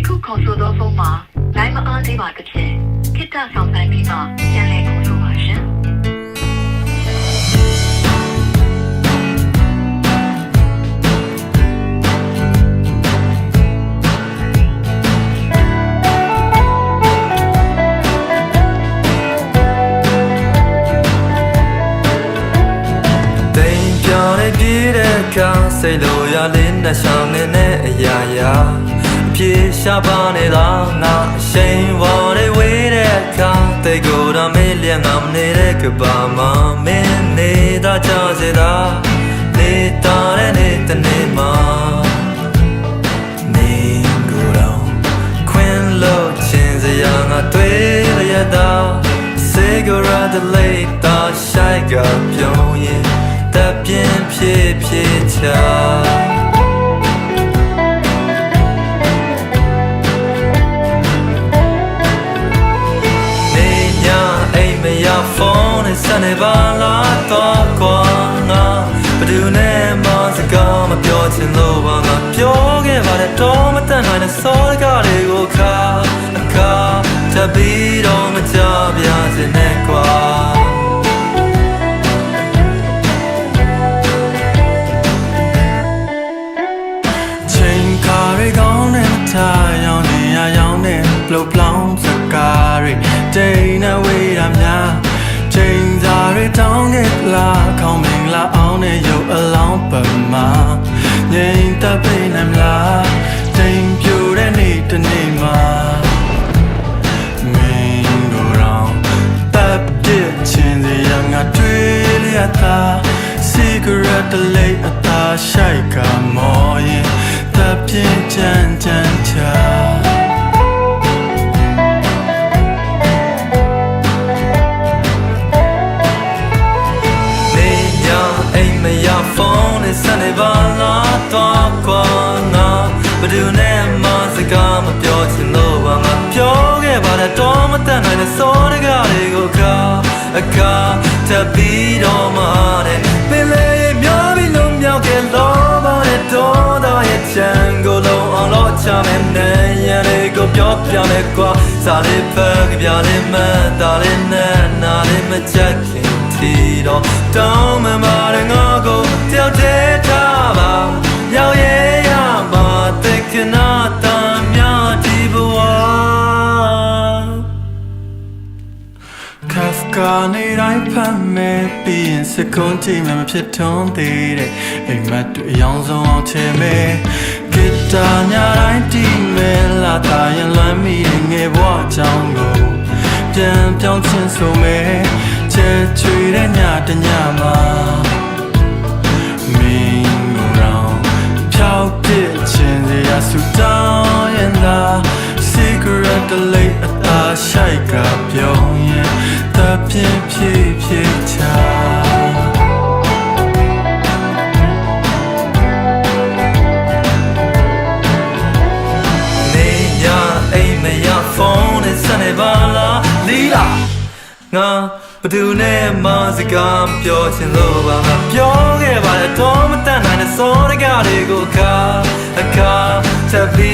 ခုခေါ်ဆိုသောဖုန်းမှာလိုင်းမအားသေးပါသဖြင့်ခေတ္တဆောင်တိုင်းပြီးမှပြန်လည်ခေါ်ဆိုပါရှင်စိတ်လိုရလေးနဲ့ရှောင်းနေတဲ့အရာရာအပြေရှားပါနေတာငါအရှိန်ပေါ်တွေဝေးတဲ့အခါတိတ်ကိုယ်တော်မေးလျက်ငါမနေတဲ့ကဘာမှမင်းနေတာကြောက်စေတာနေတာတဲ့နေ့တနေ့မှာနေကိုယ်တော်ခွင်လို့ချင်းစရာငါတွေ့ရတာစေကိုရတဲ့လေးတာရှိုက်ကပြုံးရင်တပြင်းဖြည့်ဖြည့်ချနေညအိမ်မရဖုန်းနဲ့ဆက်နေပါလားတော့ကွာငါဘယ်သူနဲ့မှစကားမပြောချင်လို့ပါငါပြောခဲ့ပါတယ်တော့မတန်နိုင်တဲ့စောစကားတွေကိုအခါတပီတော့မကြပြစေနဲ့ကွာရောင်းနေရရောင်းနေပလုတ်ပလောင်းစကားတွေတိမ်နေဝေးရများချိန်စာတွေတောင်းခဲ့လားခေါင်းမင်လာအောင်နဲ့ရုပ်အလောင်းပမာငြိမ်သက်ပိနေမလားတိမ်ပြိုတဲ့နေ့တနေ့မှာမင်းတို့ရောတပ်ပြချင်းစီရငါတွေ့လျက်သာ cigarette လေးအသာရှိုက်ကမော်ရင်တပ်ပြင်းချမ်းချမ်းချာနေညအိမ်မရဖုန်းနဲ့ဆက်နေပါလားတော့ကွာငါဘယ်သူနဲ့မှစကားမပြောချင်လို့ပါငါပြောခဲ့ပါတယ်တော့မတန်နိုင်တဲ့စောတကားတွေကိုအခါတပီတော့မှတဲ့ပင်လေများပြီးလုံးမြောက်ခဲ့လို့ပါတဲ့တော့တော့ရဲ့ချမ်းကိုလုံးအောင်လို့ချမယ်နဲ့ရတဲ့ကိုပြောပြမယ်ကွာစားလေးဖက်ကြပြလေးမတားလေးနဲ့နားလေးမချက်ခင်တီတော့တောင်းမပါတဲ့ငါကိုတယောက်တည်းထားပါရောက်ရဲ့ရမှာတကနာတမ်းများဒီဘဝကနေတိုင်းဖမ်းမဲ့ပြီးရင်စကွန်တီမဖြစ်ထွန်းသေးတဲ့အိမ်မက်တွေအယောင်ဆုံးအောင်ချင်မဲ့ဂီတာညာတိုင်းတီးမဲ့လာတာရင်လွမ်းမိငယ်ဘဝအကြောင်းကိုပြန်ပြောင်းချင်ဆိုမဲ့ချဲချွေတဲ့ညတညမှာမင်းကိုရောဖြောက်ပြချင်စရာဆူတောင်းရင်သာ cigarette လေးအသာရှိုက်ကပြုံးရင်တပြင်းဖြည့်ဖြည့်ချာနေညအိမ်မရဖုန်းနဲ့ဆက်နေပါလားလီလာငါဘယ်သူနဲ့မှစကားပြောချင်လို့ပါငါပြောခဲ့ပါတယ်တော့မတန်နိုင်တဲ့စောတကားတွေကိုအခါတပီ